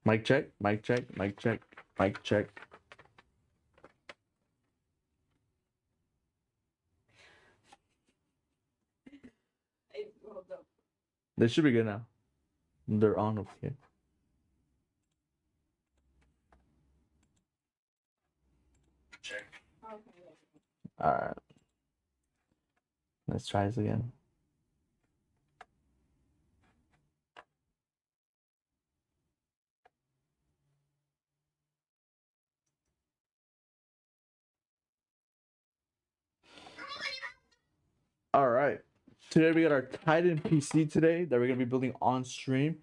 Mic check, mic check, mic check, mic check. Hold up. They should be good now. They're on over here. Check. Okay. All right. Let's try this again. All right. Today we got our Titan PC today that we're gonna be building on stream.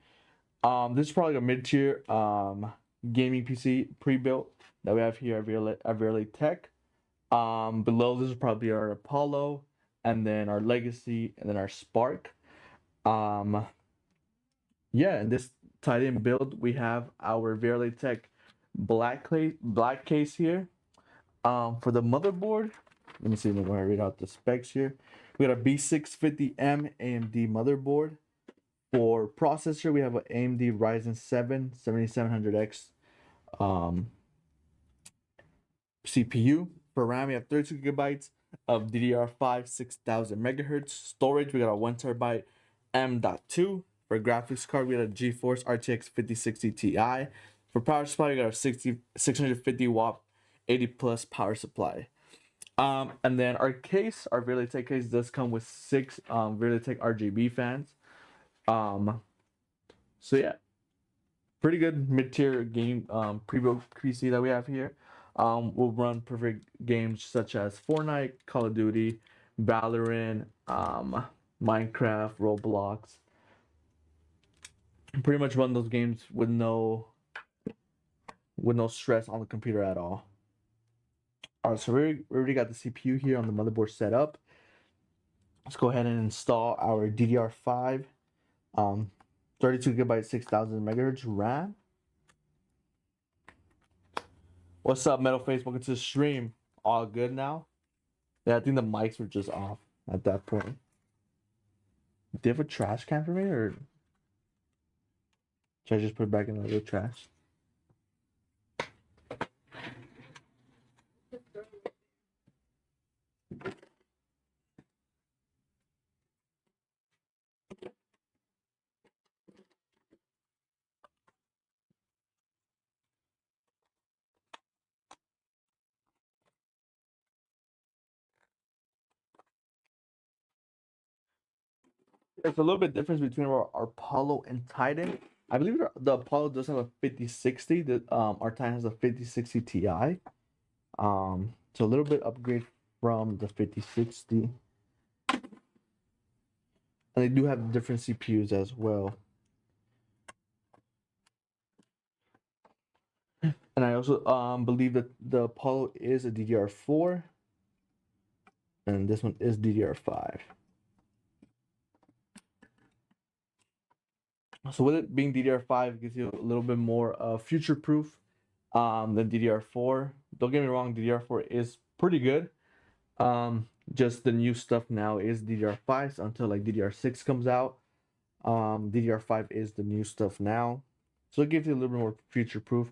This is probably a mid-tier gaming PC pre-built that we have here at Verily Tech. Below this is probably our Apollo, and then our Legacy, and then our Spark. Um, yeah, in this Titan build we have our Verily Tech black case here. For the motherboard, let me see if I'm gonna read out the specs here. We got a B650M AMD motherboard. For processor, we have an AMD Ryzen 7 7700X CPU. For RAM, we have 32 gigabytes of DDR5 6000 megahertz. Storage, we got a 1 terabyte M.2. For graphics card, we got a GeForce RTX 5060 Ti. For power supply, we got a 650 watt 80 plus power supply. And then our case, our Veritech case does come with 6 Veritech RGB fans. So yeah, pretty good mid-tier game pre-built PC that we have here. Will run perfect games such as Fortnite, Call of Duty, Valorant, Minecraft, Roblox. Pretty much run those games with no stress on the computer at all. All right, so we already got the CPU here on the motherboard set up. Let's go ahead and install our DDR5, 32 gigabyte, 6000 megahertz RAM. What's up, Metal Face? Welcome to the stream. All good now? Yeah, I think the mics were just off at that point. Do you have a trash can for me, or should I just put it back in the little trash? There's a little bit difference between our Apollo and Titan. I believe the Apollo does have a 5060. Our Titan has a 5060 Ti. So a little bit upgrade from the 5060. And they do have different CPUs as well. And I also believe that the Apollo is a DDR4, and this one is DDR5. So with it being DDR5, it gives you a little bit more future-proof than DDR4. Don't get me wrong, DDR4 is pretty good. Just the new stuff now is DDR5 until like DDR6 comes out. DDR5 is the new stuff now, so it gives you a little bit more future-proof.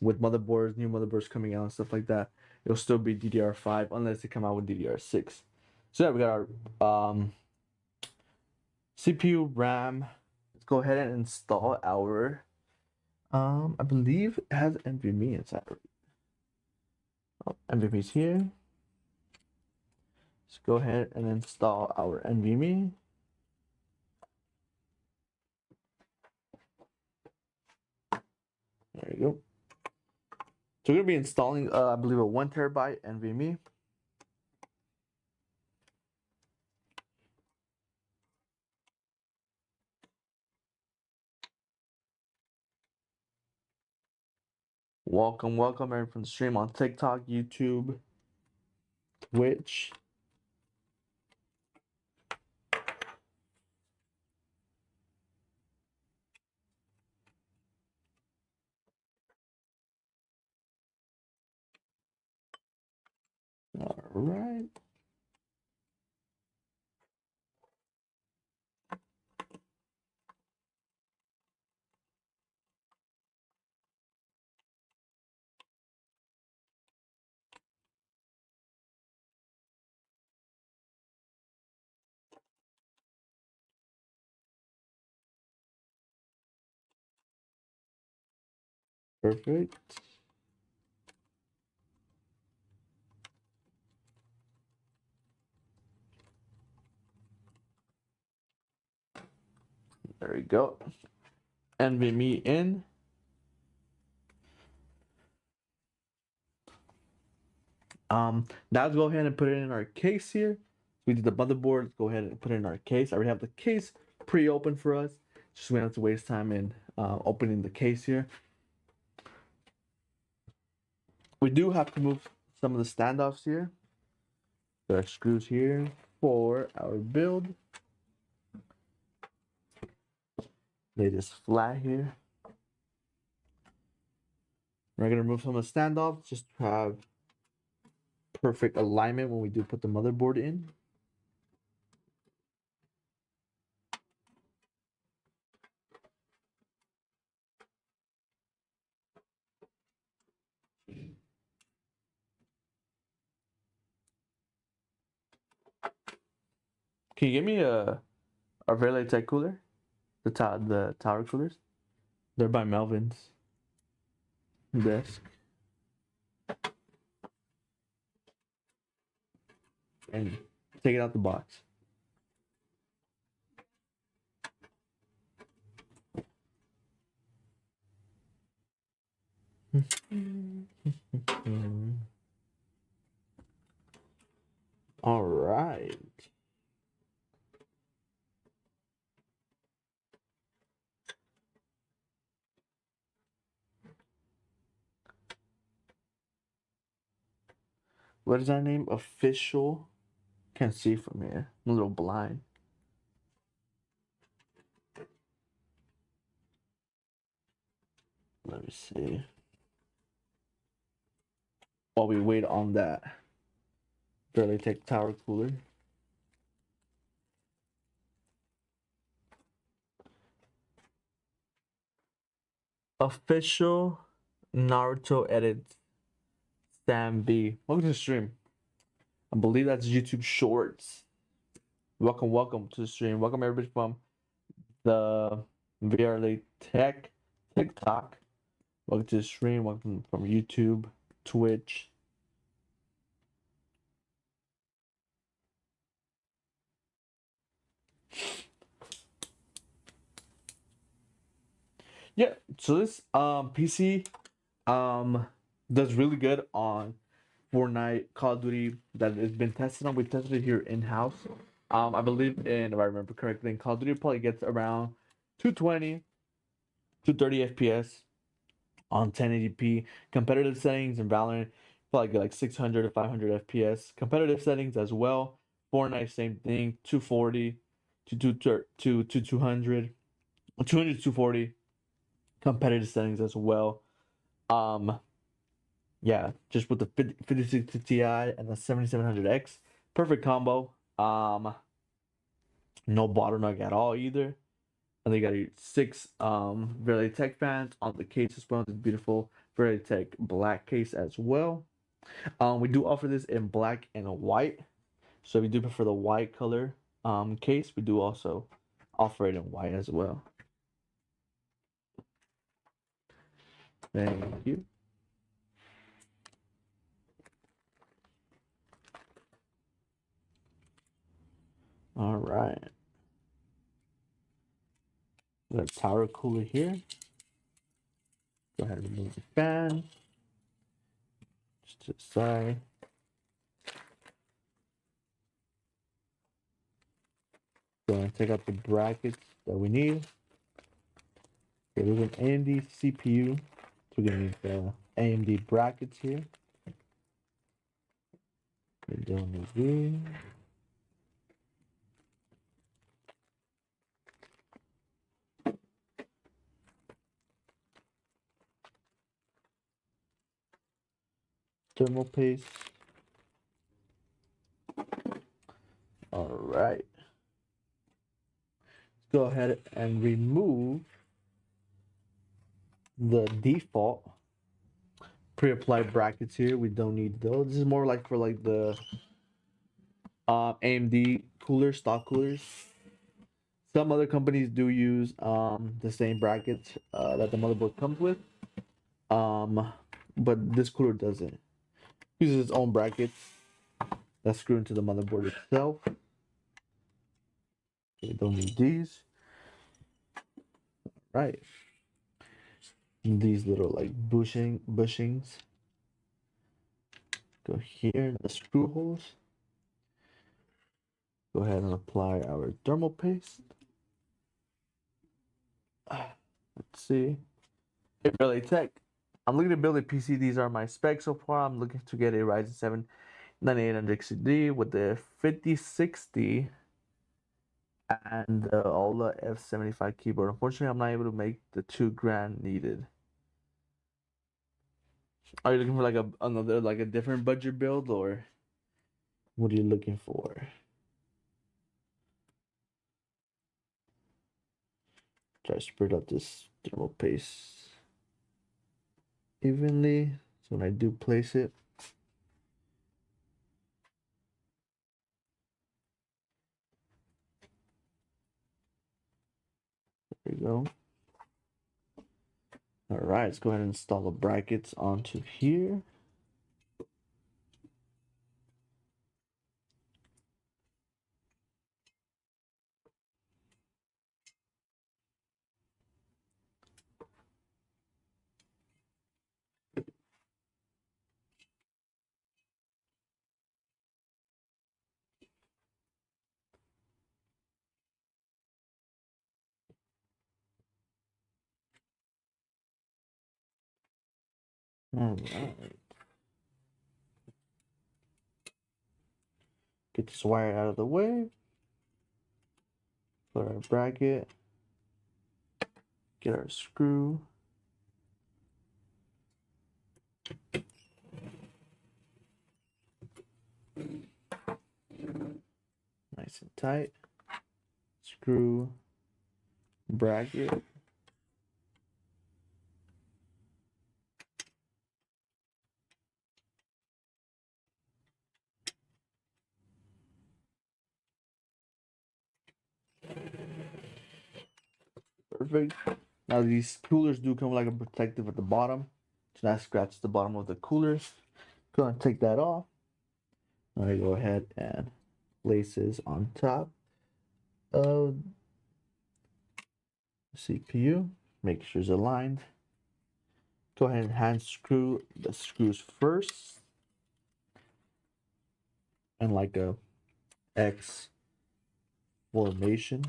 With motherboards, new motherboards coming out and stuff like that, it'll still be DDR5 unless they come out with DDR6. So yeah, we got our CPU, RAM. Let's go ahead and install our I believe it has NVMe inside. Oh, NVMe's here. Let's go ahead and install our NVMe. There you go. So we're gonna be installing, I believe, a 1 terabyte NVMe. Welcome, everyone from the stream on TikTok, YouTube, Twitch. All right. Perfect. There we go. NVMe in. Now let's go ahead and put it in our case here. We did the motherboard. Let's go ahead and put it in our case. I already have the case pre-opened for us. Just we don't have to waste time in opening the case here. We do have to move some of the standoffs here. There are screws here for our build. Lay this flat here. We're gonna remove some of the standoffs just to have perfect alignment when we do put the motherboard in. Can you give me a Relay Tech cooler? The tower coolers? They're by Melvin's desk. And take it out the box. All right. What is that name? Official. Can't see from here. I'm a little blind. Let me see. While we wait on that Relay Tech tower cooler. Official Naruto edit Sam B. Welcome to the stream. I believe that's YouTube Shorts. Welcome to the stream. Welcome everybody from the VRLA Tech TikTok. Welcome to the stream. Welcome from YouTube, Twitch. Yeah, so this PC does really good on Fortnite, Call of Duty that has been tested on. We tested it here in house. I believe in, if I remember correctly, in Call of Duty probably gets around 220, 230 FPS on 1080p. Competitive settings in Valorant probably get like 600 to 500 FPS. Competitive settings as well. Fortnite same thing, 240 to 200, 200 to 240. Competitive settings as well. Yeah, just with the 5060 Ti and the 7700X, perfect combo. No bottleneck at all either. And they got your 6 Relay Tech fans on the case as well. This beautiful Relay Tech black case as well. We do offer this in black and white. So if you do prefer the white color case, we do also offer it in white as well. Thank you. All right. Got a tower cooler here. Go ahead and remove the fan. Just to the side. Go ahead and take out the brackets that we need. Okay, there's an AMD CPU. So we're gonna need the AMD brackets here. We're doing these. Thermal paste. All right. Let's go ahead and remove the default pre-applied brackets here. We don't need those. This is more like for like the AMD cooler, stock coolers. Some other companies do use the same brackets that the motherboard comes with. But this cooler doesn't. It uses its own brackets that screw into the motherboard itself. Okay, don't need these. Right. These little like bushings go here, the screw holes. Go ahead and apply our thermal paste. Let's see. Hey, Relay Tech. I'm looking to build a PC. These are my specs so far. I'm looking to get a Ryzen 7 9800XD with the 5060 and the OLED F75 keyboard. Unfortunately, I'm not able to make the $2,000 needed. Are you looking for like a different budget build, or what are you looking for? Try to spread out this thermal paste evenly so when I do place it. There we go. All right, let's go ahead and install the brackets onto here. All right. Get this wire out of the way. Put our bracket. Get our screw. Nice and tight. Screw. Bracket. Perfect. Now these coolers do come with like a protective at the bottom. So that scratches the bottom of the coolers. Go ahead and take that off. Now I go ahead and place this on top of the CPU. Make sure it's aligned. Go ahead and hand screw the screws first. And like a X formation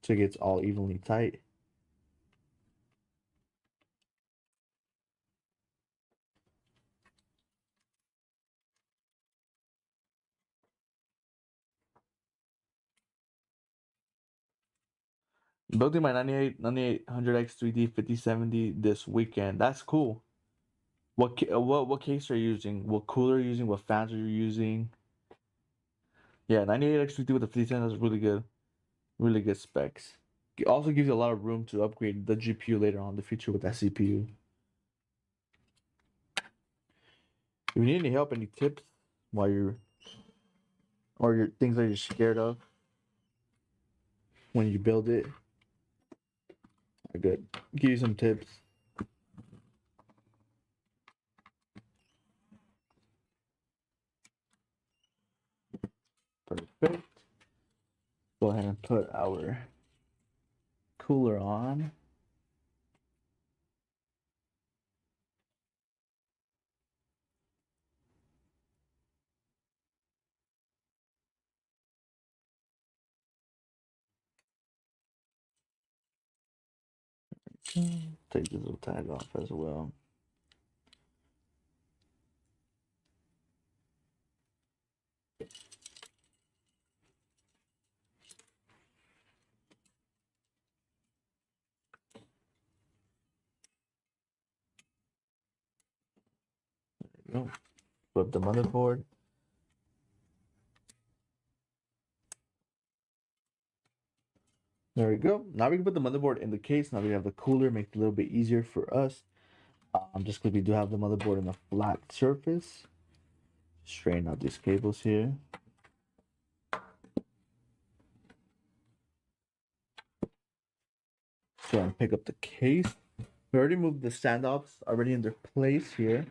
so it gets all evenly tight. Building my 9800X 3D 5070 this weekend. That's cool. What case are you using? What cooler are you using? What fans are you using? Yeah, 98X 3D with the 5070 is really good. Really good specs. It also gives you a lot of room to upgrade the GPU later on in the future with that CPU. If you need any help, any tips while you're or your things that you're scared of when you build it, I could give you some tips. Perfect. Go ahead and put our cooler on. Take this little tag off as well. There we go. Flip the motherboard. There we go. Now we can put the motherboard in the case. Now we have the cooler, make it a little bit easier for us. Just because we do have the motherboard in a flat surface. Straighten out these cables here. Go and pick up the case. We already moved the standoffs already in their place here.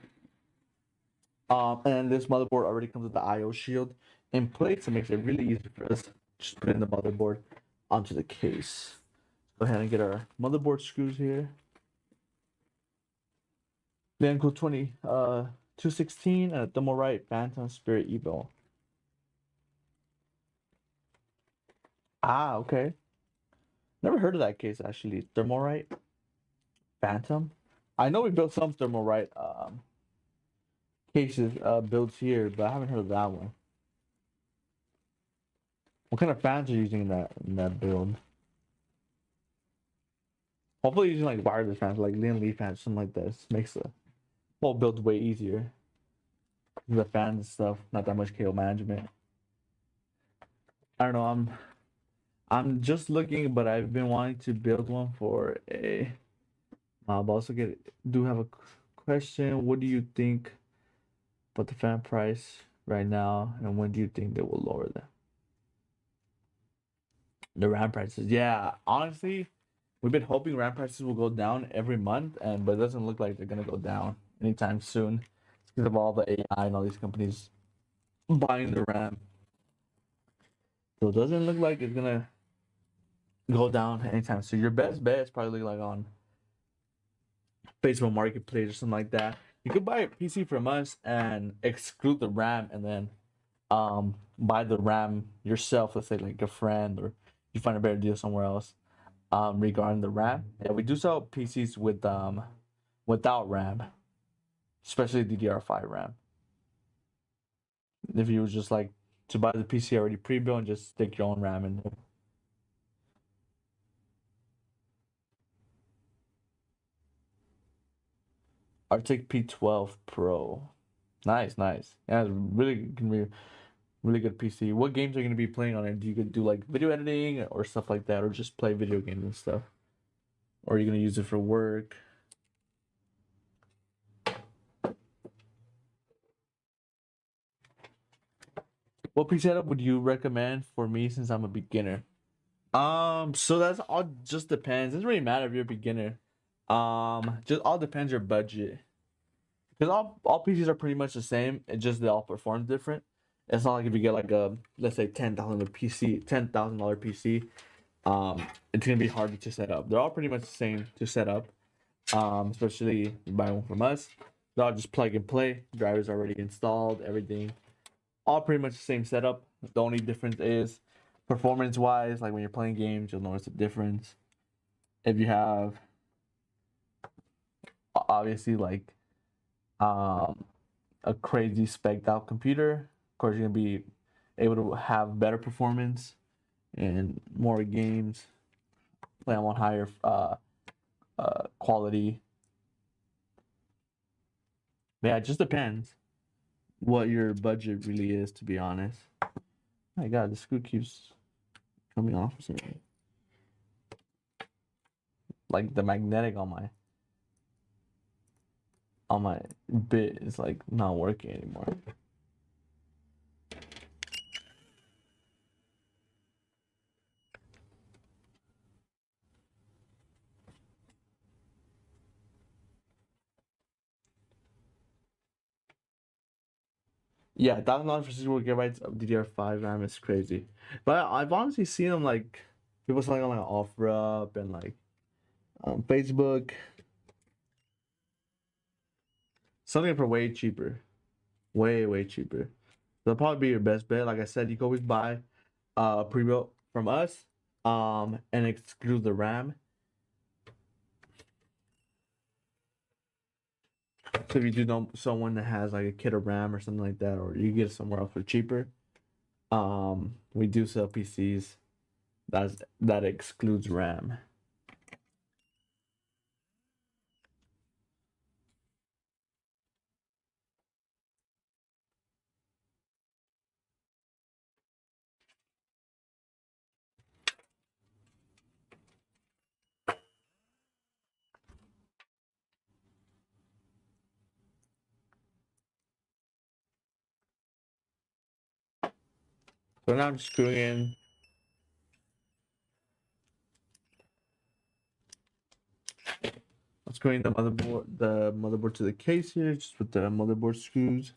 And this motherboard already comes with the I/O shield in place. It makes it really easy for us. Just put in the motherboard onto the case. Go ahead and get our motherboard screws here. Then go 216 and a Thermalright Phantom Spirit Evo. Ah, okay. Never heard of that case actually. Thermalright Phantom. I know we built some Thermalright cases builds here, but I haven't heard of that one. What kind of fans are you using in that build? Hopefully using like wireless fans, like Lin Lee fans, something like this. Makes the whole build way easier. The fans and stuff, not that much KO management. I don't know. I'm just looking, but I've been wanting to build one for a. I'll also do have a question. What do you think about the fan price right now, and when do you think they will lower them? The RAM prices, yeah. Honestly, we've been hoping RAM prices will go down every month, but it doesn't look like they're gonna go down anytime soon. It's because of all the AI and all these companies buying the RAM. So it doesn't look like it's gonna go down anytime soon. Your best bet is probably like on Facebook Marketplace or something like that. You could buy a PC from us and exclude the RAM, and then buy the RAM yourself. Let's say like a friend, or you find a better deal somewhere else. Regarding the RAM, yeah, we do sell PCs with without RAM, especially DDR5 RAM. If you was just like to buy the PC already pre-built and just stick your own RAM in there. RTX P12 Pro. Nice, nice. Yeah, it's really can be really good PC. What games are you gonna be playing on it? Do you do like video editing or stuff like that, or just play video games and stuff? Or are you gonna use it for work? What PC setup would you recommend for me since I'm a beginner? So that's all just depends. It doesn't really matter if you're a beginner. Just all depends your budget. Because all PCs are pretty much the same. It just they all perform different. It's not like if you get like a let's say $10,000 PC, it's gonna be harder to set up. They're all pretty much the same to set up. Especially if you buy one from us. They're all just plug and play. Drivers already installed, everything. All pretty much the same setup. The only difference is performance wise, like when you're playing games, you'll notice a difference. If you have obviously like a crazy spec'd out computer, of course you're gonna be able to have better performance and more games, play on higher quality. Yeah, it just depends what your budget really is, to be honest. My God, the screw keeps coming off. Like the magnetic on my bit is like not working anymore. Yeah, $1,000 for 64 GB of DDR5 RAM is crazy. But I've honestly seen them like people selling on like OfferUp and like Facebook. Selling for way cheaper. Way cheaper. That'll probably be your best bet. Like I said, you can always buy pre-built from us and exclude the RAM. So if you do know someone that has like a kit of RAM or something like that, or you get it somewhere else for cheaper, we do sell PCs that excludes RAM. So now I'm just screwing in. screwing the motherboard to the case here, just with the motherboard screws.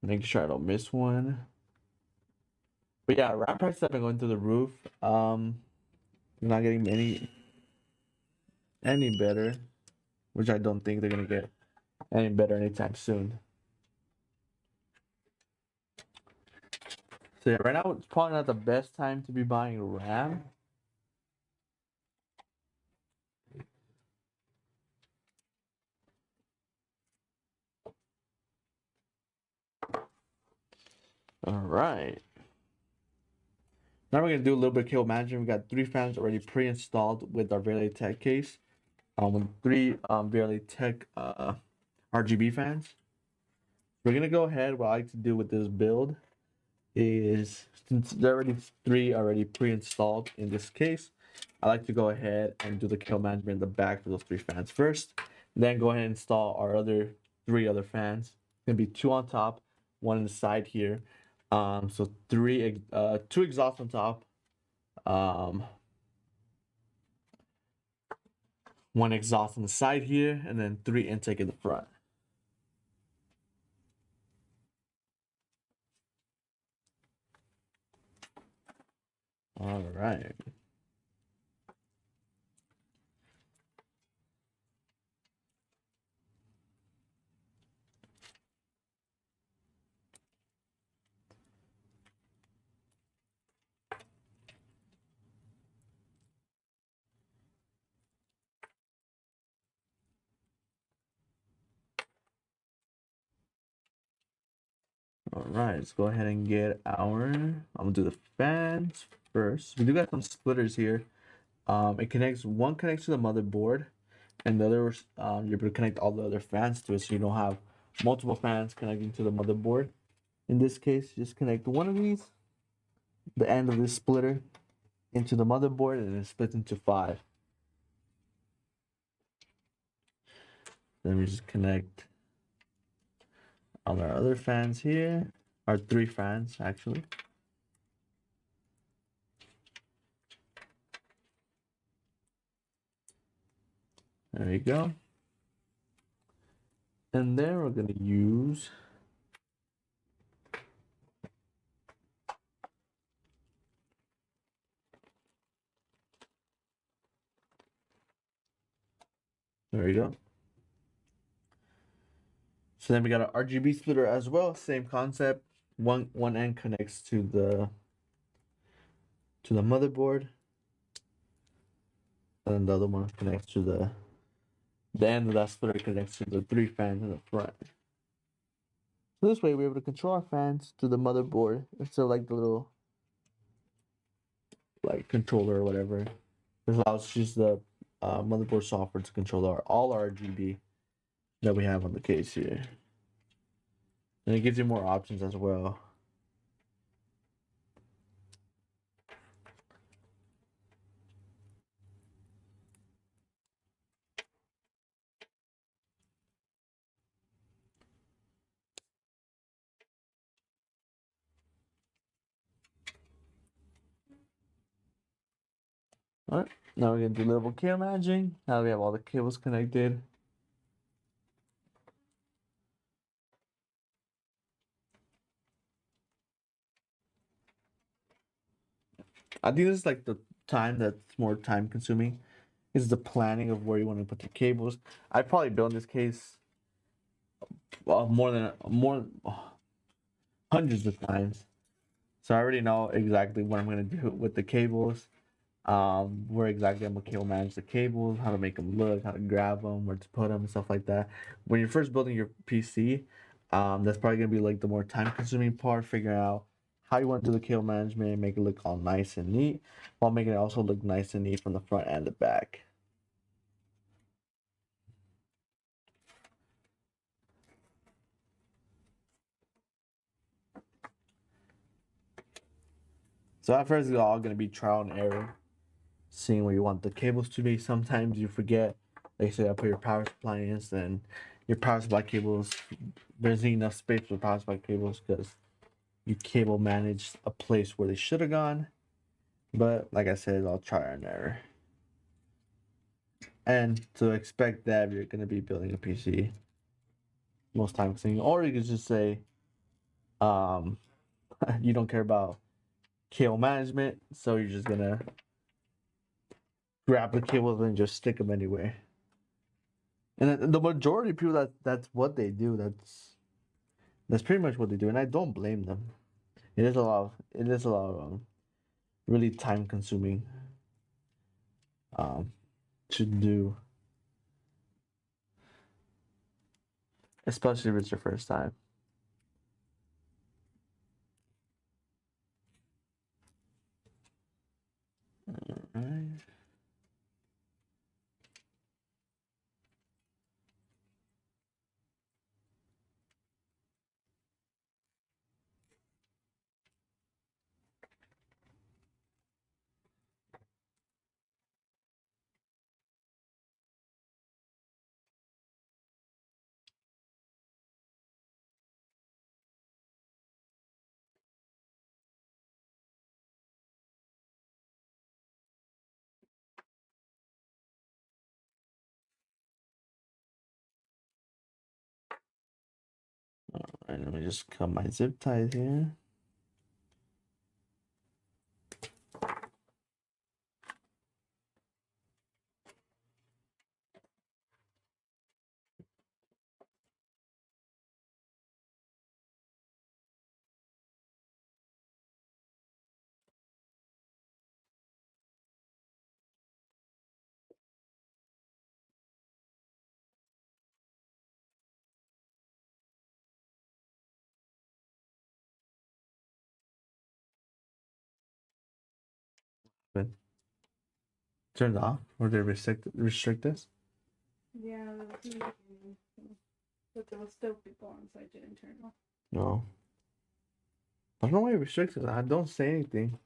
Making sure I don't miss one. But yeah, RAM prices have been going through the roof. Not getting any better, which I don't think they're gonna get any better anytime soon. So yeah, right now it's probably not the best time to be buying RAM. All right. Now we're gonna do a little bit of cable management. We got 3 fans already pre-installed with our Verily Tech case. With 3 Verily Tech RGB fans. We're gonna go ahead. What I like to do with this build is, since there are already 3 already pre-installed in this case, I like to go ahead and do the cable management in the back for those 3 fans first. Then go ahead and install our other 3 other fans. It's gonna be 2 on top, 1 on the side here. So 2 exhausts on top. 1 exhaust on the side here, and then 3 intake in the front. All right. All right, let's go ahead and get our. I'm gonna do the fans first. We do got some splitters here. One connects to the motherboard, and the other you're able to connect all the other fans to it, so you don't have multiple fans connecting to the motherboard. In this case, just connect one of these, the end of this splitter, into the motherboard, and it splits into 5. Then we just connect all our other fans here, our 3 fans actually. There you go. And then we're gonna use there you go. So then we got an RGB splitter as well, same concept. One end connects to the motherboard, and then the other one connects to the end of that splitter connects to the 3 fans in the front. So this way we're able to control our fans to the motherboard instead of like the little like controller or whatever. This allows just the motherboard software to control all our RGB that we have on the case here. And it gives you more options as well. All right, now we're gonna do level cable managing. Now we have all the cables connected. I think this is like the time that's more time consuming, is the planning of where you want to put the cables. I probably built this case more hundreds of times, so I already know exactly what I'm gonna do with the cables. Where exactly I'm gonna cable manage the cables, how to make them look, how to grab them, where to put them, and stuff like that. When you're first building your PC, that's probably gonna be like the more time consuming part, figuring out how you want to do the cable management and make it look all nice and neat, while making it also look nice and neat from the front and the back. So at first it's all gonna be trial and error, seeing where you want the cables to be. Sometimes you forget, like say I put your power supply in, then your power supply cables, there's enough space for power supply cables because you cable managed a place where they should have gone. But like I said, I'll try and error. And to expect that you're gonna be building a PC most time consuming, or you could just say, um, you don't care about cable management, so you're just gonna grab the cables and just stick them anywhere. And the majority of people that's what they do. That's pretty much what they do, and I don't blame them. It is a lot of really time consuming um to do, especially if it's your first time. Alright. Alright, let me just cut my zip ties here. But turned off, or they restrict this? Yeah, but there was still people on, so I didn't turn off. No. I don't know why it restricts it. I don't say anything.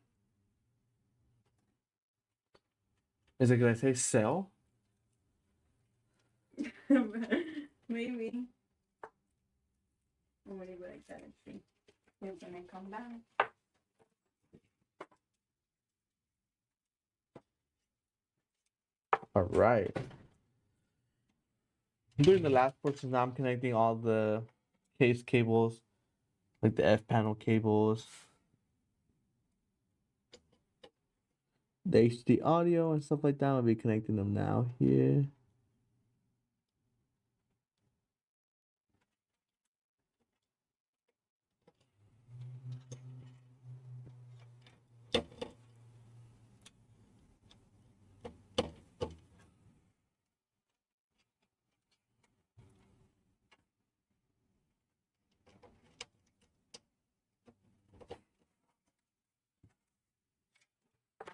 Is it gonna say sell? Maybe. I'm gonna be like that and see. You're gonna come back. Alright. I'm doing the last portion now. I'm connecting all the case cables, like the F panel cables, the HD audio and stuff like that. I'll be connecting them now here.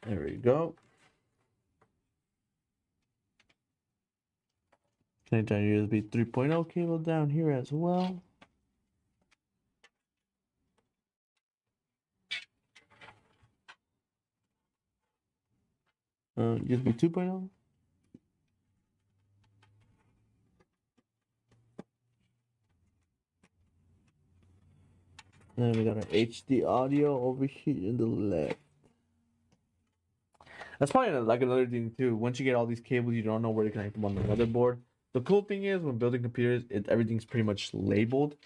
There we go. Connect our USB 3.0 cable down here as well. USB 2.0. Then we got our HD audio over here in the left. That's probably like another thing too. Once you get all these cables, you don't know where to connect them on the motherboard. The cool thing is when building computers, everything's pretty much labeled,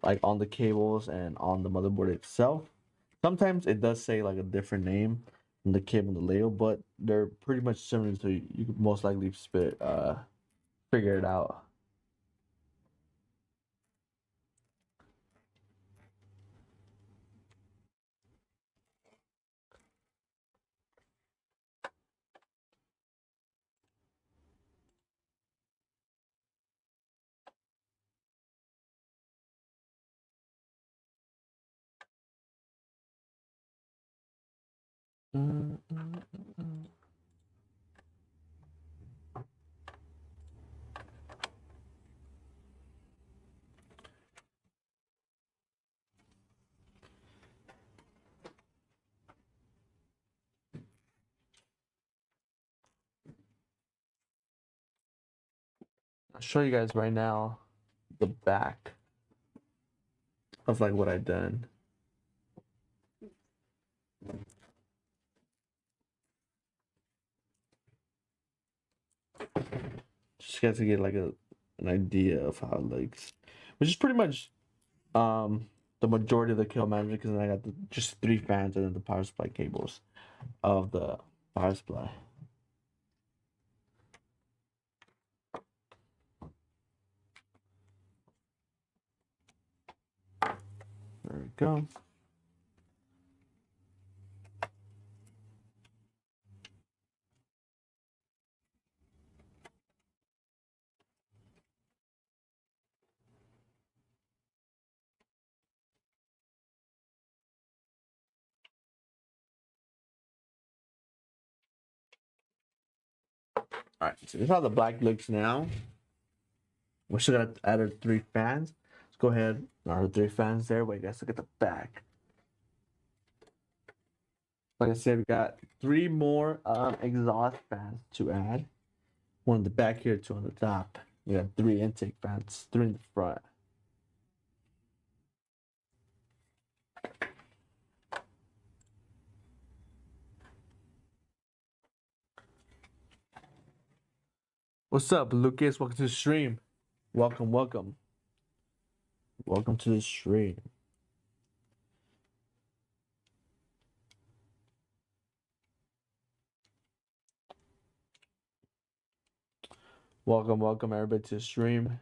like on the cables and on the motherboard itself. Sometimes it does say like a different name in the cable and the label, but they're pretty much similar, so you could most likely figure it out. I'll show you guys right now the back of like what I've done. Just got to get like an idea of how it looks, which is pretty much the majority of the kill management because I got just 3 fans and then the power supply cables of the power supply. There we go. All right, so this is how the black looks now. We're still gonna add our 3 fans. Let's go ahead. Our 3 fans there. Wait, guys, look at the back. Like I said, we got 3 more exhaust fans to add. 1 in the back here, 2 on the top. We got 3 intake fans, 3 in the front. What's up, Lucas? Welcome to the stream. Welcome, welcome. Welcome to the stream. Welcome, welcome everybody to the stream.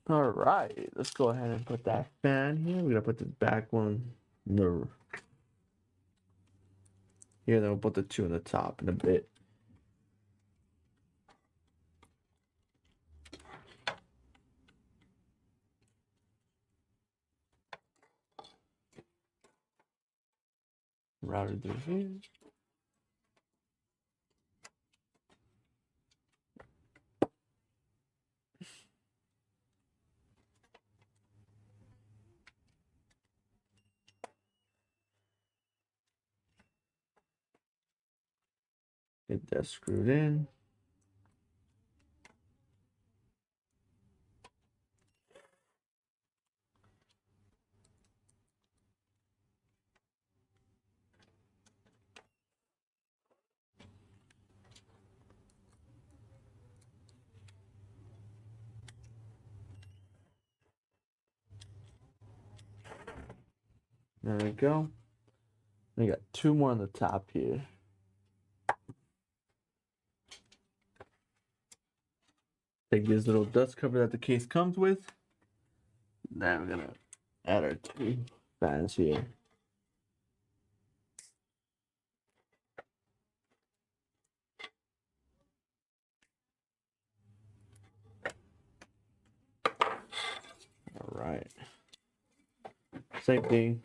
All right, let's go ahead and put that fan here. We're gonna put the back one no here, then we'll put the 2 on the top in a bit. Router through here. Get that screwed in. There we go. We got 2 more on the top here. Take this little dust cover that the case comes with. Then we're gonna add our 2 fans here. All right. Same thing.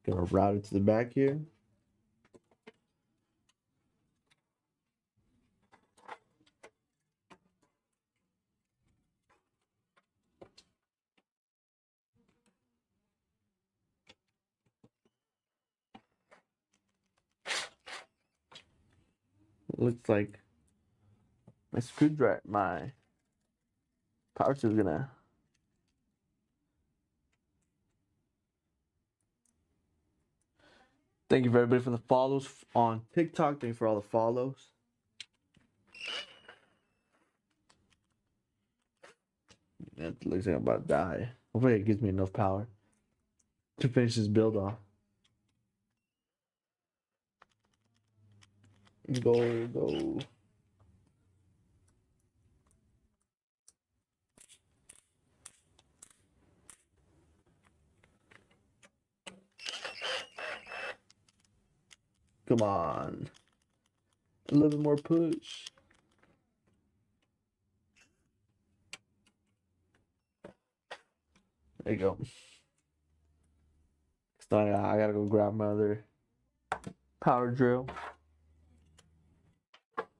Gonna route it to the back here. Looks like my screwdriver, my power tool is gonna. Thank you for everybody for the follows on TikTok. Thank you for all the follows. It looks like I'm about to die. Hopefully it gives me enough power to finish this build off. Go, go. Come on. A little bit more push. There you go. So I gotta go grab my other power drill.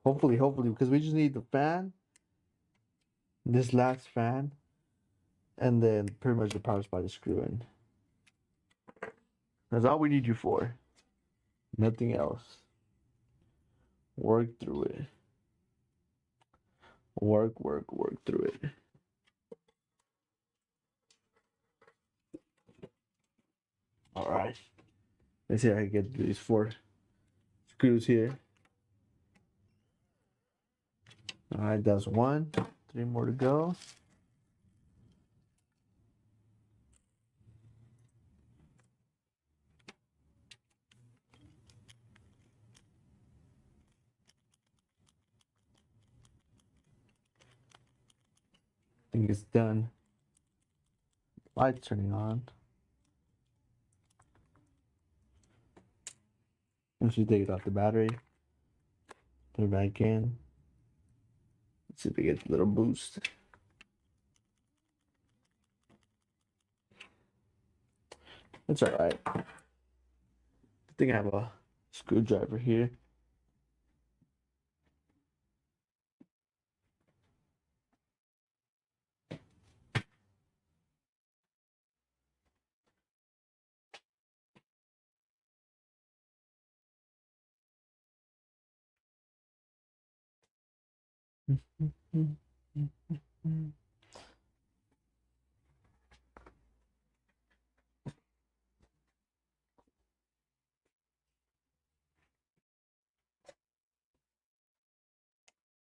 Hopefully, because we just need the fan, this last fan, and then pretty much the power supply to screw in. That's all we need you for. Nothing else. Work through it. Work through it. All right. Let's see if I can get these 4 screws here. All right, that's 1. 3 more to go. I think it's done. Lights turning on. Once you take it off the battery, put it back in. Let's see if we get a little boost. It's all right. I think I have a screwdriver here.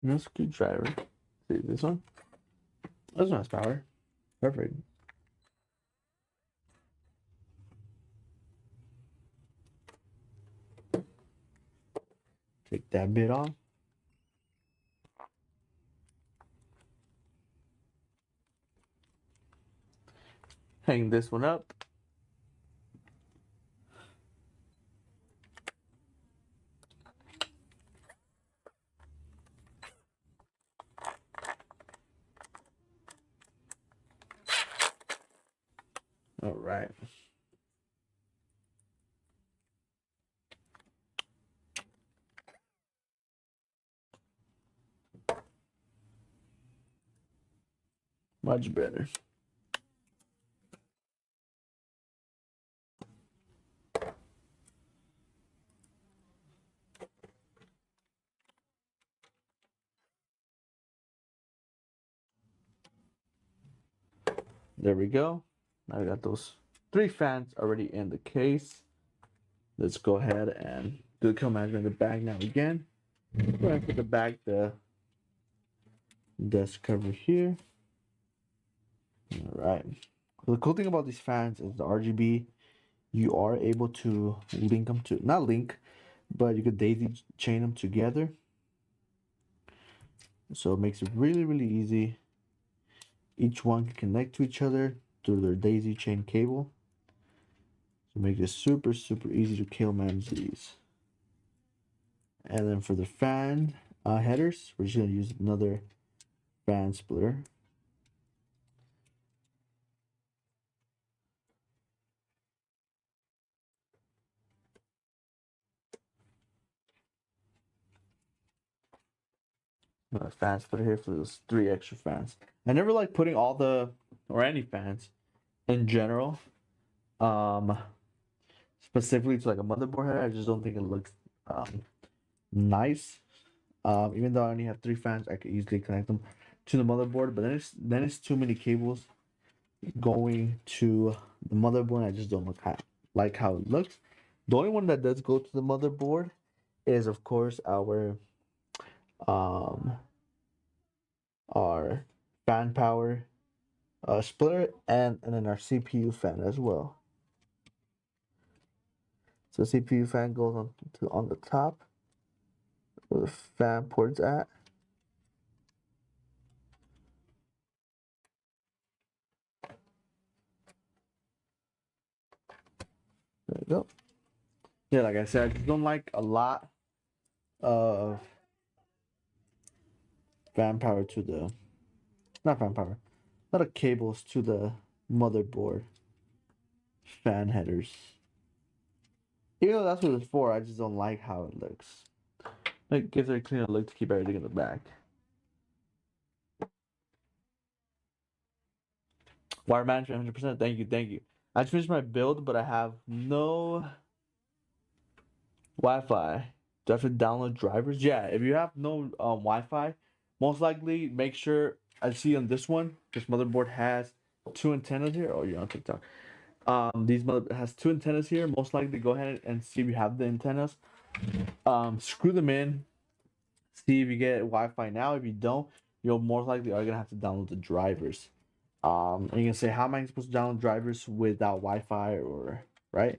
No screwdriver. See this one? This one has power. Perfect. Take that bit off. Hang this one up. All right. Much better. There we go. Now we got those 3 fans already in the case. Let's go ahead and do the kill management in the bag now again. Go ahead and put the bag, the desk cover here. All right. The cool thing about these fans is the RGB. You are able to link them to, not link, but you could daisy chain them together. So it makes it really, really easy. Each one can connect to each other through their daisy chain cable. So make it super, super easy to kill manage these. And then for the fan headers, we're just gonna use another fan splitter. A fan splitter here for those 3 extra fans. I never like putting all the, or any fans in general, specifically to like a motherboard header. I just don't think it looks nice. Even though I only have 3 fans, I could easily connect them to the motherboard, but then it's too many cables going to the motherboard. I just don't like how it looks. The only one that does go to the motherboard is of course our fan power splitter and then our CPU fan as well. So CPU fan goes on the top where the fan port's at. There we go. Yeah, like I said, I just don't like a lot of fan power to the, not fan power, a lot of cables to the motherboard fan headers. Even though that's what it's for, I just don't like how it looks. It gives it a cleaner look to keep everything in the back. Wire management 100%. Thank you, thank you. I just finished my build, but I have no Wi-Fi. Do I have to download drivers? Yeah, if you have no Wi-Fi, most likely make sure I see on this one, this motherboard has two antennas here. Oh, you're on TikTok. These mother has two antennas here. Most likely go ahead and see if you have the antennas. Screw them in. See if you get Wi-Fi now. If you don't, you'll most likely are gonna have to download the drivers. And you can say, how am I supposed to download drivers without Wi-Fi or right?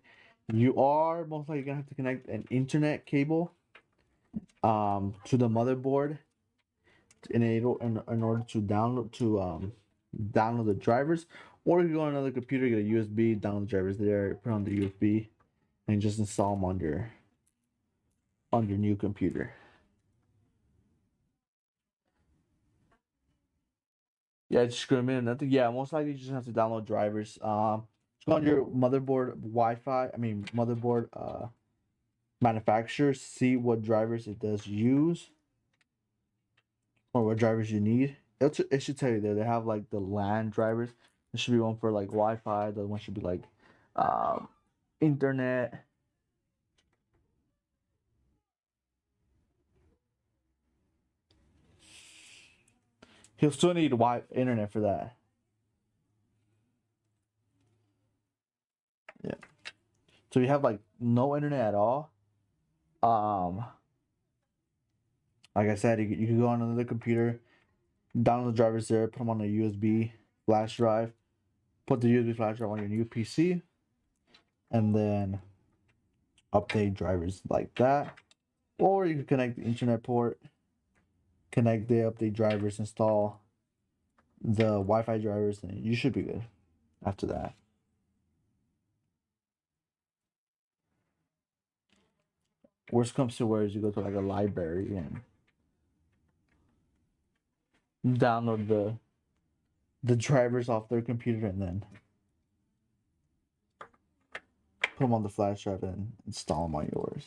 You are most likely gonna have to connect an internet cable to the motherboard in order to download the drivers, or you go on another computer, get a USB, download the drivers there, put on the USB, and just install them on your new computer. Yeah, just screw them in. I think yeah, most likely you just have to download drivers. Just go on your motherboard Wi-Fi. I mean motherboard manufacturer. See what drivers it does use, or what drivers you need. It should tell you there. They have like the LAN drivers. There should be one for like Wi-Fi. The other one should be like um, internet. He'll still need internet for that. Yeah. So you have like no internet at all. Um, like I said, you can go on another computer, download the drivers there, put them on a USB flash drive, put the USB flash drive on your new PC, and then update drivers like that. Or you can connect the internet port, connect the update drivers, install the Wi-Fi drivers, and you should be good after that. Worst comes to worst, you go to like a library and download the drivers off their computer and then put them on the flash drive and install them on yours.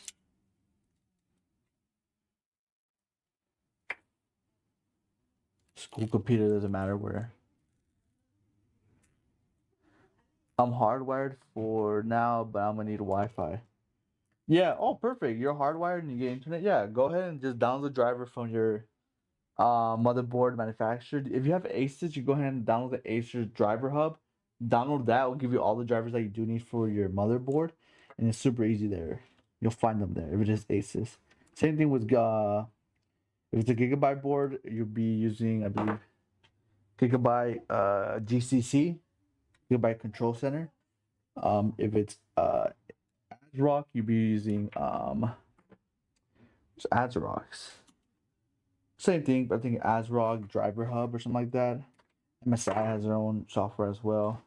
School computer doesn't matter where. I'm hardwired for now, but I'm gonna need Wi-Fi. Yeah. Oh, perfect. You're hardwired and you get internet. Yeah. Go ahead and just download the driver from your motherboard manufacturer. If you have Asus, you go ahead and download the Asus driver hub. Download that. Will give you all the drivers that you do need for your motherboard, and it's super easy there. You'll find them there if it is Asus. Same thing with if it's a Gigabyte board, you'll be using, I believe, Gigabyte GCC, Gigabyte Control Center. If it's ASRock, you'll be using it's ASRock's. Same thing, but I think ASRock Driver Hub or something like that. MSI has their own software as well.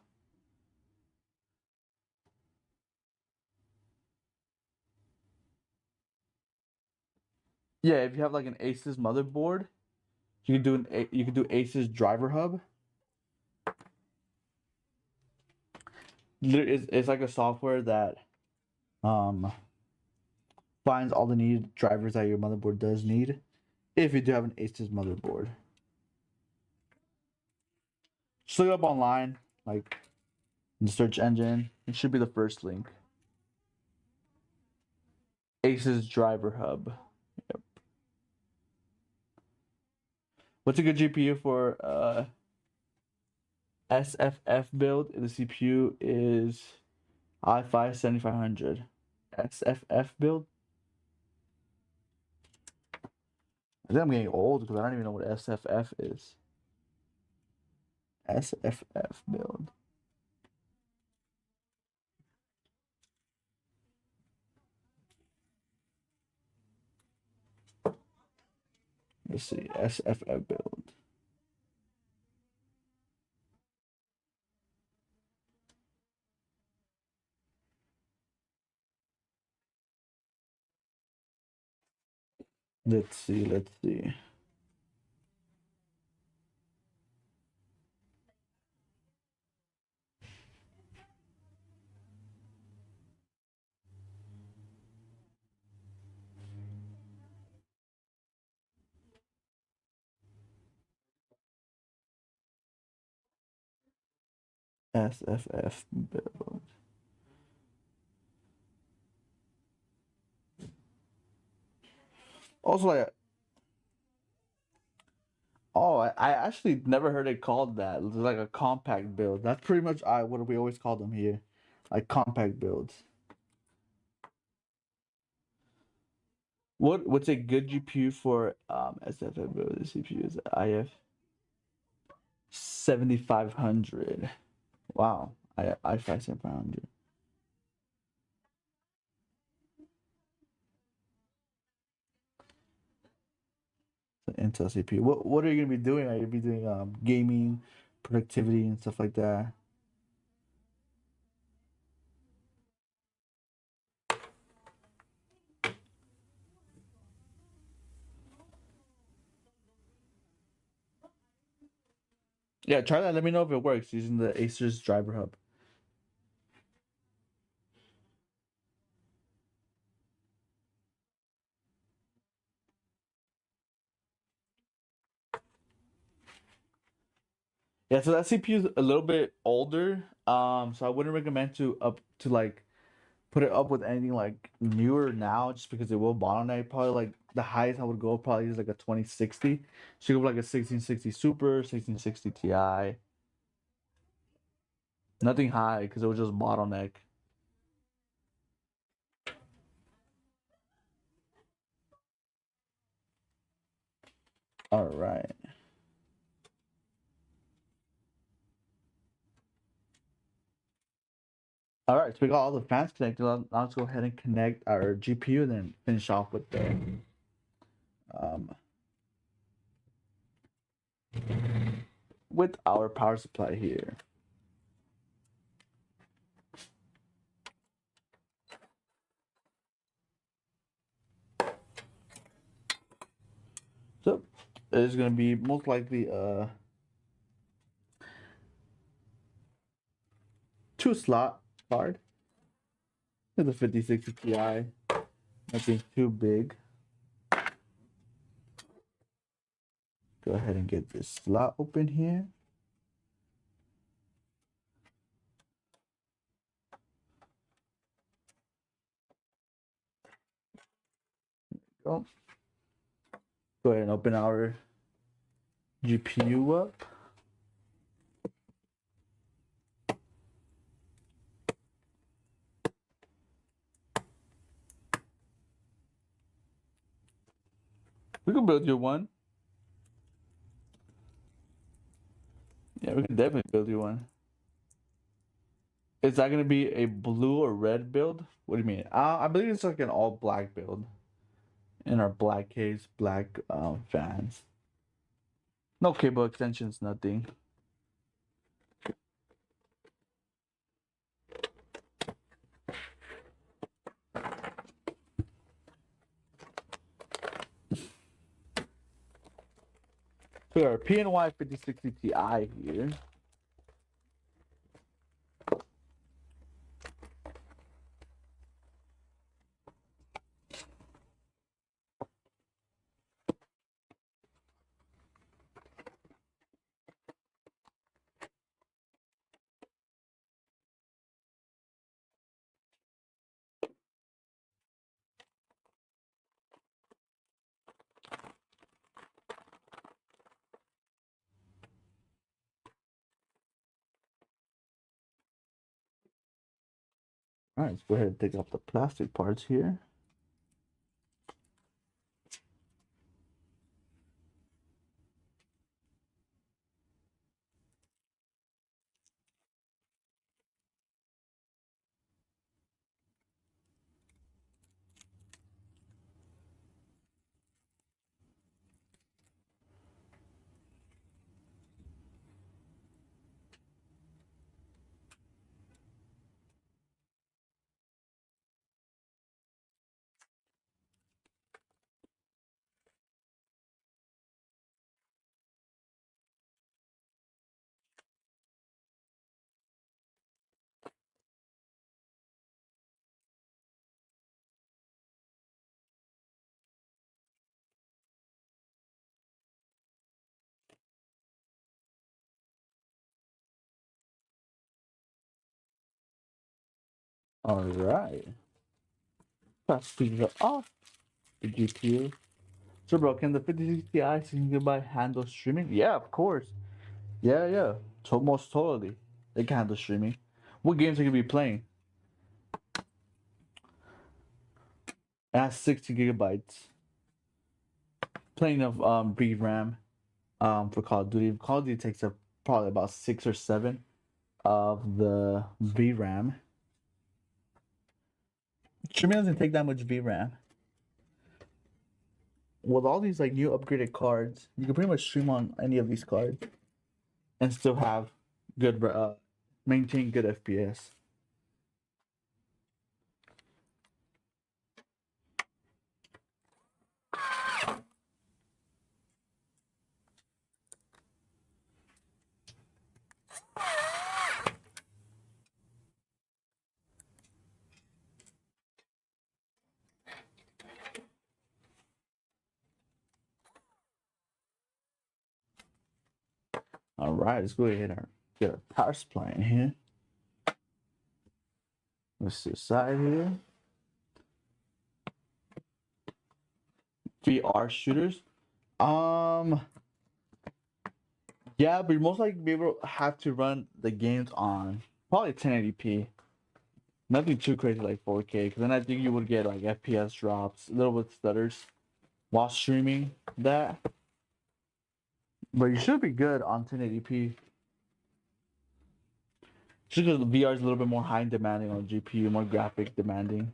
Yeah, if you have like an Asus motherboard, you can do Asus Driver Hub. It's like a software that um finds all the needed drivers that your motherboard does need if you do have an Asus motherboard. Just look it up online, like in the search engine. It should be the first link. Asus Driver Hub. Yep. What's a good GPU for SFF build? The CPU is i5 7500. SFF build? I think I'm getting old because I don't even know what SFF is. SFF build. Let's see. SFF build. Let's see. Let's see. SFF build. Also, like, oh, I actually never heard it called that. It's like a compact build. That's pretty much what we always call them here, like compact builds. What's a good GPU for SFF build? The CPU is IF 7500. Wow, I5 7500. Intel CPU. What are you gonna be doing? Are you gonna be doing gaming, productivity, and stuff like that? Yeah, try that. Let me know if it works using the Acer's driver hub. Yeah, so that CPU is a little bit older. So I wouldn't recommend to up to like put it up with anything like newer now, just because it will bottleneck. Probably like the highest I would go probably is like a 2060. So you go like a 1660 Super, 1660 Ti. Nothing high because it would just bottleneck. All right. All right, so we got all the fans connected. Now let's go ahead and connect our GPU and then finish off with the um with our power supply here. So it's gonna be most likely two slot card. It's a 5060 Ti. Nothing too big. Go ahead and get this slot open here. Go. Go ahead and open our GPU up. We can build you one. Yeah, we can definitely build you one. Is that gonna be a blue or red build? What do you mean? I believe it's like an all black build. In our black case, black fans. No cable extensions, nothing. So our PNY 5060 Ti here. All right, let's go ahead and take off the plastic parts here. All right. Let's speed it off the GPU. So, bro, can the 5060 Ti 16GB handle streaming? Yeah, of course. Yeah. Most totally. They can handle streaming. What games are you gonna be playing? It has 60 GB. Plenty of VRAM for Call of Duty. Call of Duty takes up probably about 6 or 7 of the VRAM. Streaming doesn't take that much VRAM. With all these like new upgraded cards, you can pretty much stream on any of these cards and still have good maintain good FPS. All right, let's go ahead and get our power supply in here. Let's see the side here. VR shooters. Yeah, but you most likely be able to have to run the games on probably 1080p. Nothing too crazy like 4K, because then I think you would get like FPS drops, a little bit stutters while streaming that. But you should be good on 1080p. Just because the VR is a little bit more high demanding on GPU, more graphic demanding.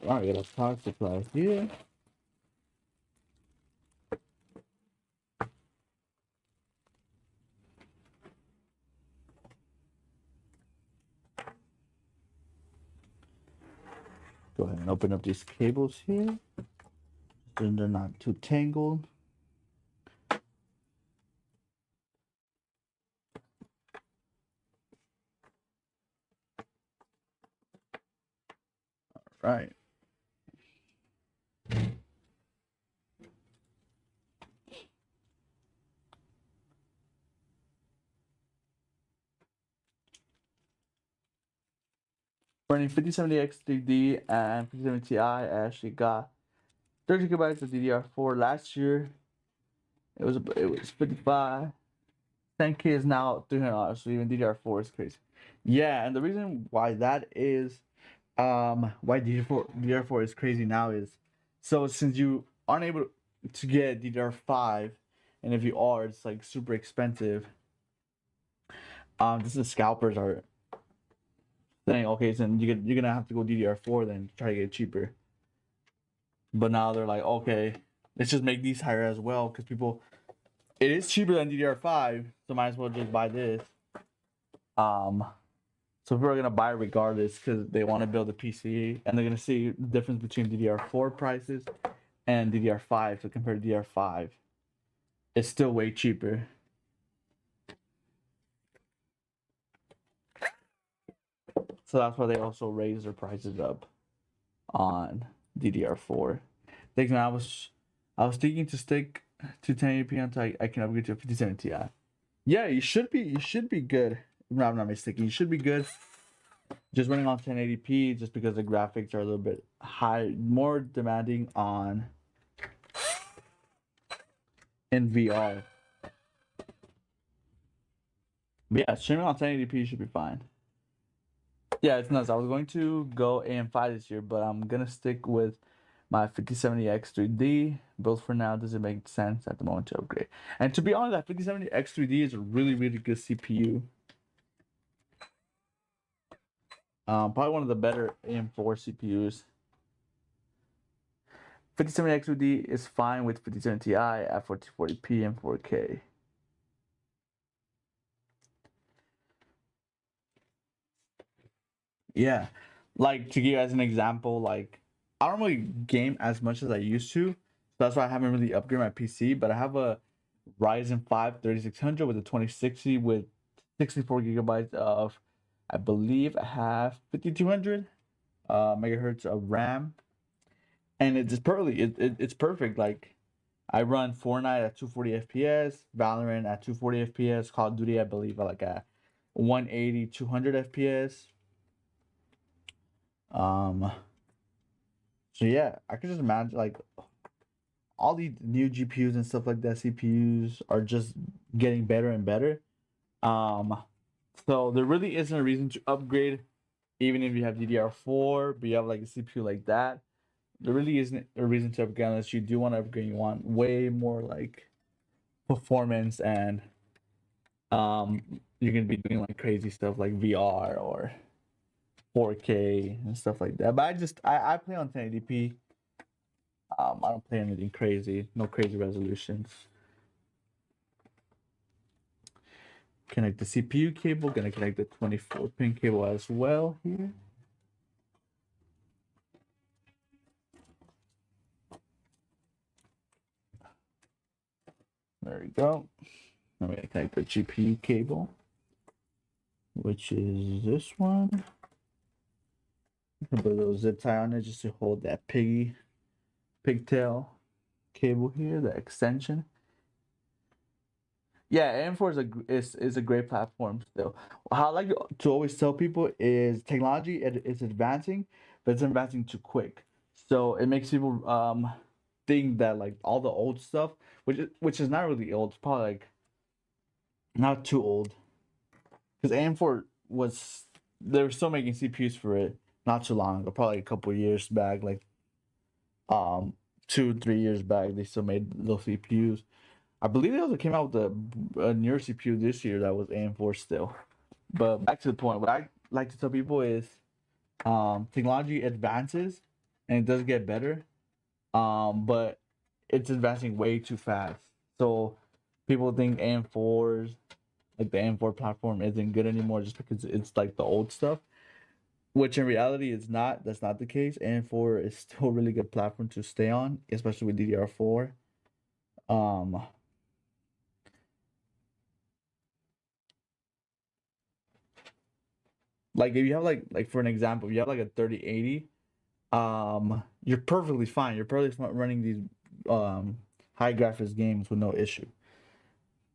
Alright, got a power supply here. Go ahead and open up these cables here. So they're not too tangled. Right. Running 5070X 3D and 5070 Ti, I actually got 30 gigabytes of DDR4 last year. It was 55. 10K is now $300, so even DDR4 is crazy. Yeah, and the reason why that is, why DDR4 is crazy now is, so since you aren't able to get DDR5, and if you are, it's like super expensive. This is scalpers are saying, okay, so you're gonna have to go DDR4 then try to get it cheaper. But now they're like, okay, let's just make these higher as well because people, it is cheaper than DDR5, so might as well just buy this. So people are gonna buy regardless because they want to build a PC and they're gonna see the difference between DDR4 prices and DDR5. So compared to DDR5, it's still way cheaper. So that's why they also raise their prices up on DDR4. I was thinking to stick to 1080p until I can upgrade to a 5070 Ti. Yeah, you should be good. No, I'm not mistaken. You should be good. Just running on 1080p, just because the graphics are a little bit high, more demanding on in VR. But yeah, streaming on 1080p should be fine. Yeah, it's nuts. I was going to go AM5 this year, but I'm gonna stick with my 5070X 3D. Both for now doesn't make sense at the moment to upgrade. And to be honest, that 5070X 3D is a really, really good CPU. Probably one of the better AM4 CPUs. 5070X 3D is fine with 5070 Ti at 1440p and 4K. Yeah, like to give you guys an example, like I don't really game as much as I used to. So that's why I haven't really upgraded my PC. But I have a Ryzen 5 3600 with a 2060 with 64 gigabytes of, I believe I have 5200 megahertz of RAM, and it's just perfectly it's perfect. Like I run Fortnite at 240 FPS, Valorant at 240 FPS, Call of Duty I believe at like a 180 200 FPS. Um, so yeah, I could just imagine like all these new GPUs and stuff like that, CPUs are just getting better and better. Um, so there really isn't a reason to upgrade, even if you have DDR4, but you have like a CPU like that. There really isn't a reason to upgrade unless you do want to upgrade. You want way more like performance, and you're gonna be doing like crazy stuff like VR or 4K and stuff like that. But I play on 1080p. I don't play anything crazy, no crazy resolutions. Connect the CPU cable, gonna connect the 24 pin cable as well here. There we go. I'm gonna connect the GPU cable, which is this one. Put a little zip tie on it just to hold that pigtail cable here, the extension. Yeah, AM4 is a great platform still. How I like to always tell people is technology is advancing, but it's advancing too quick. So it makes people think that like all the old stuff, which is not really old, it's probably like not too old. Because AM4 was they were still making CPUs for it not too long ago, probably a couple years back, like um 2 3 years back, they still made those CPUs. I believe they also came out with a newer CPU this year that was AM4 still. But back to the point, what I like to tell people is technology advances and it does get better, but it's advancing way too fast. So people think AM4s, like the AM4 platform, isn't good anymore just because it's like the old stuff, which in reality is not. That's not the case. AM4 is still a really good platform to stay on, especially with DDR4. Um, like if you have like for an example, if you have like a 3080, you're perfectly fine. You're perfectly fine running these high graphics games with no issue.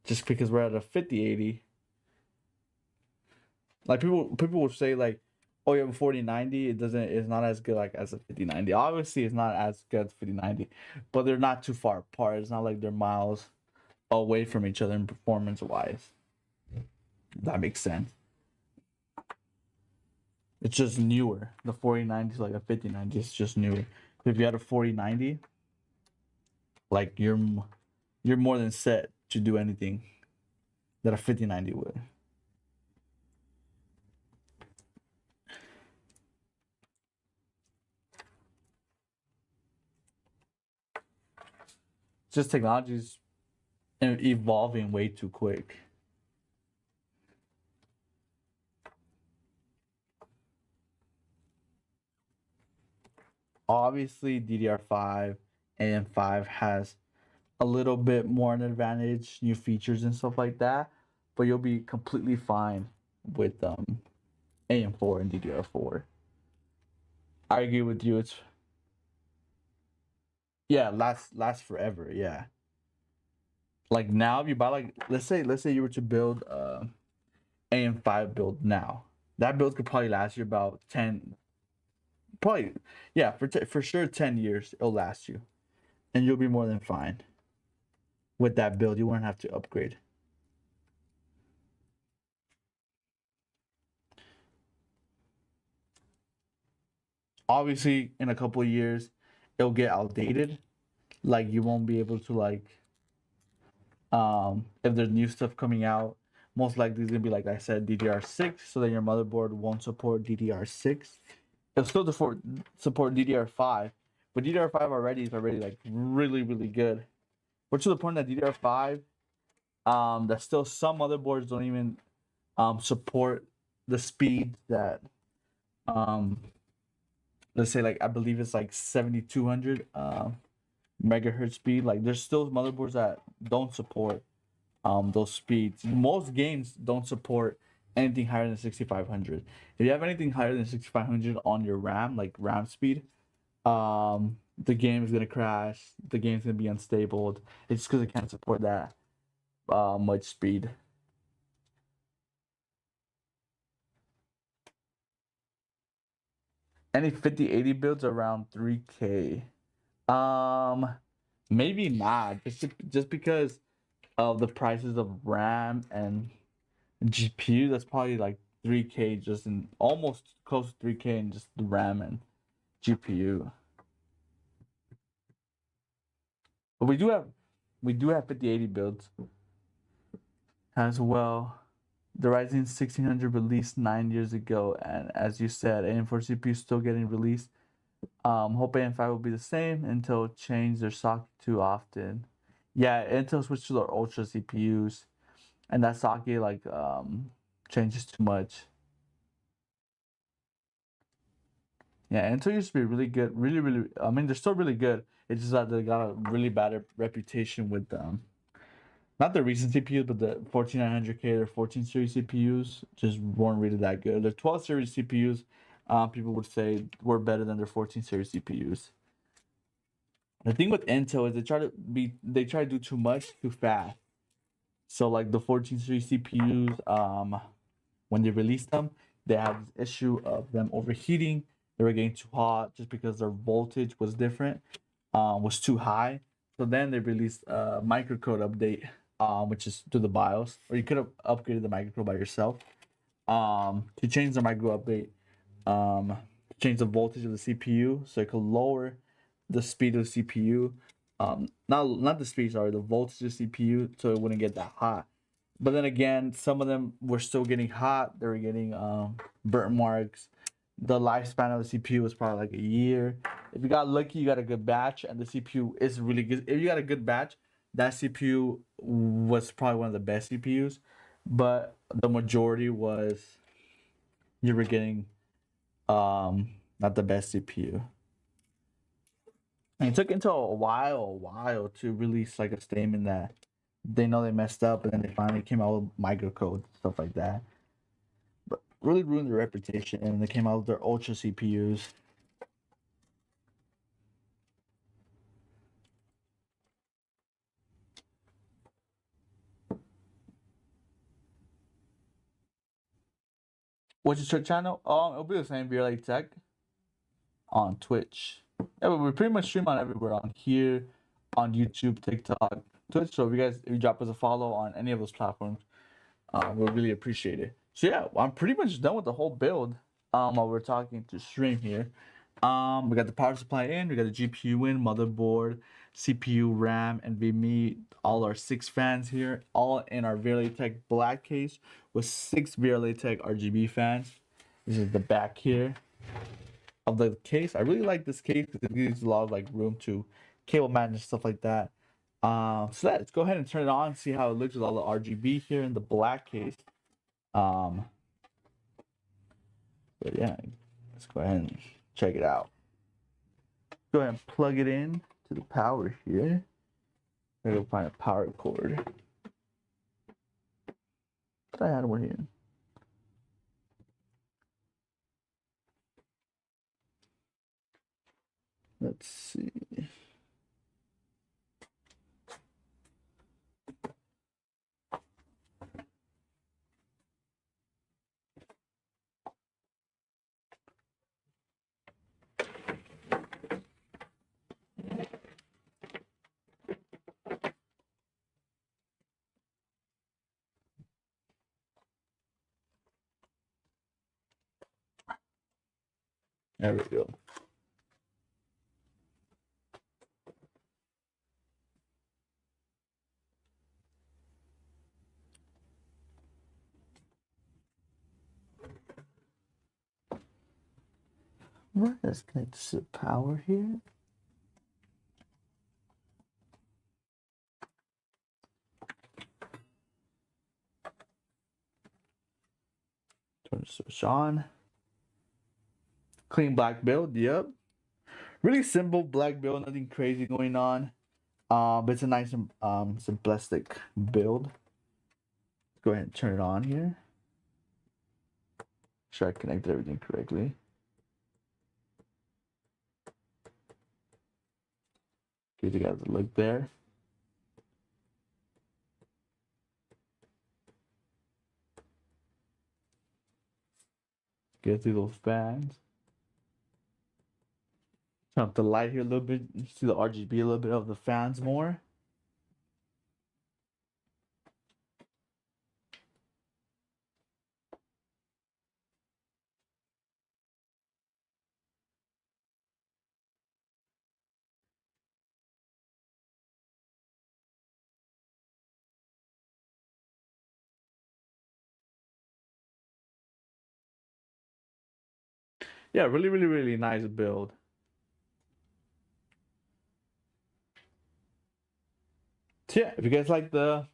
Just because we're at a 5080, like people would say like, oh, you have a 4090, it's not as good like as a 5090. Obviously, it's not as good as 5090, but they're not too far apart. It's not like they're miles away from each other in performance wise. That makes sense. It's just newer. The 4090 is like a 5090. It's just newer. If you had a 4090, like you're more than set to do anything that a 5090 would. Just technology's evolving way too quick. Obviously, DDR5, AM5 has a little bit more an advantage, new features and stuff like that, but you'll be completely fine with AM4 and DDR4. I agree with you. It's yeah, lasts forever. Yeah. Like now, if you buy like let's say you were to build AM5 build now, that build could probably last you about 10, probably yeah for sure 10 years it'll last you, and you'll be more than fine with that build. You won't have to upgrade. Obviously, in a couple of years, it'll get outdated. Like you won't be able to like if there's new stuff coming out. Most likely it's gonna be like I said DDR6, so that your motherboard won't support DDR6. It'll still support DDR5, but DDR5 already is already like really good. But to the point that DDR5, that still some motherboards don't even support the speed that um let's say like I believe it's like 7200 megahertz speed. Like there's still motherboards that don't support those speeds. Most games don't support anything higher than 6500. If you have anything higher than 6500 on your RAM, like RAM speed, the game is gonna crash. The game's gonna be unstable. It's because it can't support that much speed. Any 5080 builds around 3K? Um, maybe not. Just because of the prices of RAM and GPU. That's probably like 3K, just in almost close to 3K in just the RAM and GPU. But we do have 5080 builds as well. The Ryzen 1600 released 9 years ago, and as you said, AM4 CPU is still getting released. Hope AM5 will be the same. Intel changed their socket too often. Yeah, Intel switched to their Ultra CPUs, and that socket like changes too much. Yeah, Intel used to be really good, really, really. I mean, they're still really good. It's just that they got a really bad reputation with not the recent CPUs, but the 14900K, their 14 series CPUs just weren't really that good. The 12 series CPUs, people would say were better than their 14 series CPUs. The thing with Intel is they try to do too much too fast. So like the 14 series CPUs, when they released them, they had this issue of them overheating. They were getting too hot just because their voltage was different, was too high. So then they released a microcode update, which is to the BIOS, or you could have upgraded the microcode by yourself, to change the micro update, to change the voltage of the CPU so it could lower the speed of the CPU. Not the speed, sorry, the voltage of the CPU so it wouldn't get that hot. But then again, some of them were still getting hot. They were getting burnt marks. The lifespan of the CPU was probably like a year. If you got lucky, you got a good batch, and the CPU is really good. If you got a good batch, that CPU was probably one of the best CPUs. But the majority was you were getting not the best CPU. And it took Intel a while to release like a statement that they know they messed up, and then they finally came out with microcode stuff like that. But really ruined their reputation, and they came out with their Ultra CPUs. What's your channel? It'll be the same, VLA Tech on Twitch. Yeah, but we pretty much stream on everywhere, on here, on YouTube, TikTok, Twitch. So if you drop us a follow on any of those platforms, we'll really appreciate it. So yeah, I'm pretty much done with the whole build. While we're talking to stream here, we got the power supply in, we got the GPU in, motherboard, CPU, RAM, NVMe, all our 6 fans here, all in our VRLA black case with 6 VRLA RGB fans. This is the back here of the case. I really like this case because it gives a lot of like room to cable manage and stuff like that. So let's go ahead and turn it on, see how it looks with all the RGB here in the black case. But yeah, let's go ahead and check it out. Go ahead and plug it in to the power here. I'm gonna find a power cord. I had one here. Let's see. There we go. Right, let's connect to the power here. Turn the switch on. Clean black build. Yep. Really simple black build. Nothing crazy going on. But it's a nice simplistic build. Let's go ahead and turn it on here. Make sure I connected everything correctly. Give you guys a look there. Get through those fans. Turn up the light here a little bit. You see the RGB a little bit of the fans more. Yeah, really nice build. So yeah, if you guys like the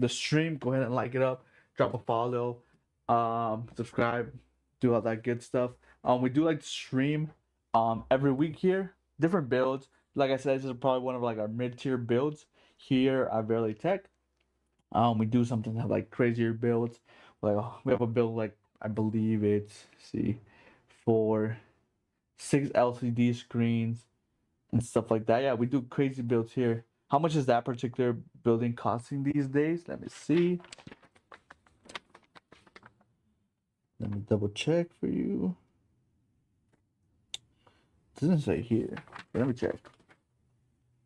stream, go ahead and like it up, drop a follow, subscribe, do all that good stuff. We do like to stream every week here, different builds. Like I said, this is probably one of like our mid-tier builds here at Verily Tech. We do sometimes have like crazier builds. Like we have a build like I believe it's see for 6 LCD screens and stuff like that. Yeah, we do crazy builds here. How much is that particular building costing these days? Let me see. Let me double check for you. It doesn't say here. Let me check. Let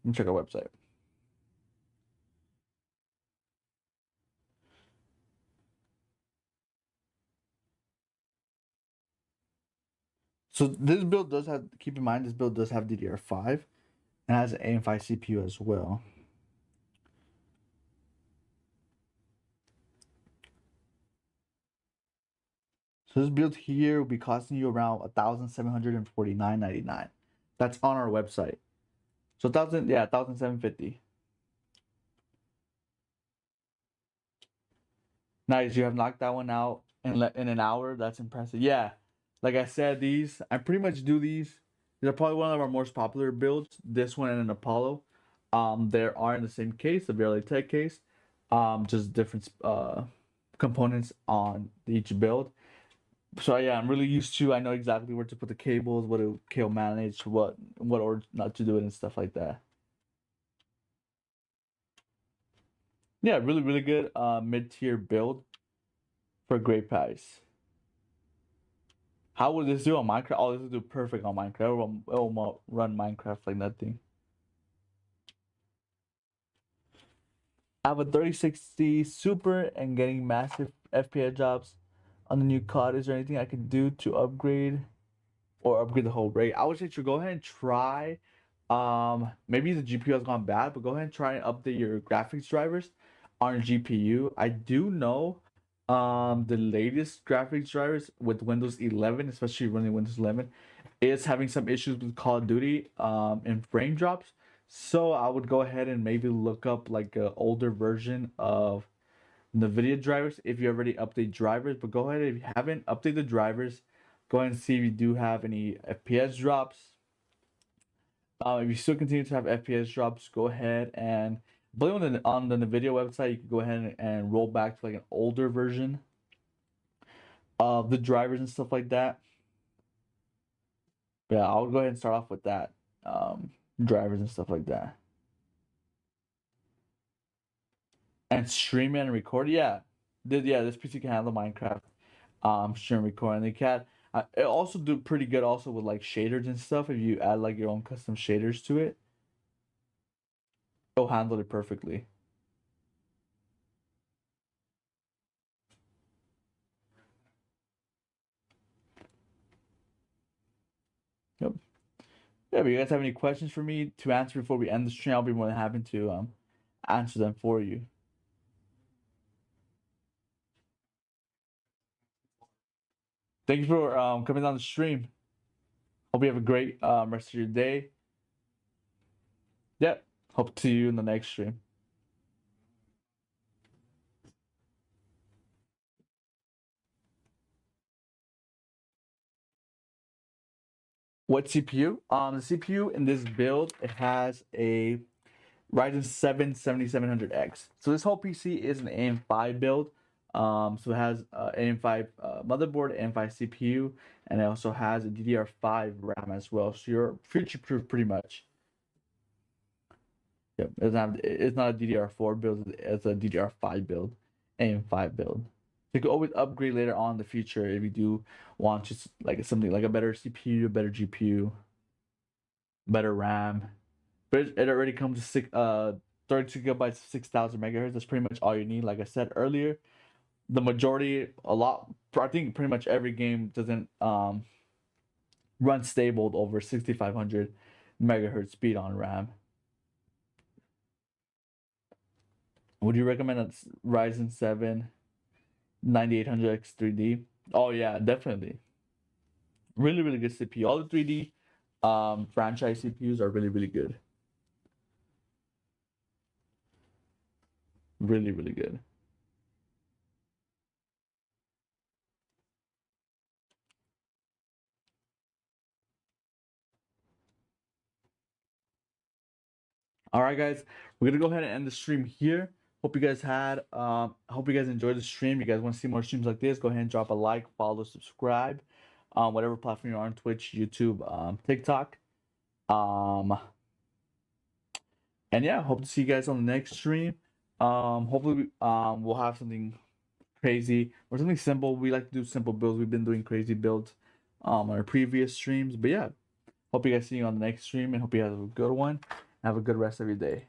me check our website. So this build does have, keep in mind, this build does have DDR5 and has an AM5 CPU as well. So this build here will be costing you around $1,749.99. That's on our website. So 1,750. Nice, you have knocked that one out in an hour. That's impressive. Yeah, like I said, these I pretty much do these. They're probably one of our most popular builds. This one and an Apollo. There are in the same case, the Verily Tech case. Just different components on each build. So yeah, I'm really used to. I know exactly where to put the cables, what to cable manage, what order not to do it, and stuff like that. Yeah, really good mid-tier build for a great price. How would this do on Minecraft? Oh, this will do perfect on Minecraft. It will run Minecraft like nothing. I have a 3060 Super and getting massive FPS drops on the new COD. Is there anything I can do to upgrade or upgrade the whole rig? I would say to go ahead and try. Maybe the GPU has gone bad, but go ahead and try and update your graphics drivers on your GPU. I do know the latest graphics drivers with Windows 11, especially running Windows 11, is having some issues with Call of Duty and frame drops. So I would go ahead and maybe look up like an older version of NVIDIA drivers if you already update drivers. But go ahead, if you haven't, update the drivers. Go ahead and see if you do have any FPS drops. If you still continue to have FPS drops, go ahead and believe on the NVIDIA website, you can go ahead and roll back to like an older version of the drivers and stuff like that. But yeah, I'll go ahead and start off with that. Drivers and stuff like that. And stream it and record. Yeah. This PC can handle Minecraft. Stream and record. And they can it also do pretty good also with like shaders and stuff. If you add like your own custom shaders to it, it'll handle it perfectly. Yep. Yeah, but you guys have any questions for me to answer before we end the stream? I'll be more than happy to answer them for you. Thank you for coming on the stream. Hope you have a great rest of your day. Yep. Hope to see you in the next stream. What CPU? The CPU in this build, it has a Ryzen 7 7700X. So this whole PC is an AM5 build. So it has AM5 motherboard, AM5 CPU, and it also has a DDR5 RAM as well. So you're future proof pretty much. Yep, it's not a DDR4 build, it's a DDR5 build, AM5 build. So you can always upgrade later on in the future if you do want just like something like a better CPU, a better GPU, better RAM. But it already comes to 32 gigabytes, 6,000 megahertz. That's pretty much all you need. Like I said earlier, the majority, I think pretty much every game doesn't run stable over 6,500 megahertz speed on RAM. Would you recommend a Ryzen 7 9800X 3D? Oh yeah, definitely. Really, really good CPU. All the 3D franchise CPUs are really, really good. Really, really good. All right, guys, we're gonna go ahead and end the stream here. Hope you guys hope you guys enjoyed the stream. You guys want to see more streams like this? Go ahead and drop a like, follow, subscribe, whatever platform you're on, Twitch, YouTube, TikTok. And yeah, hope to see you guys on the next stream. Hopefully we'll have something crazy or something simple. We like to do simple builds. We've been doing crazy builds on our previous streams. But yeah, hope you guys see you on the next stream and hope you have a good one. Have a good rest of your day.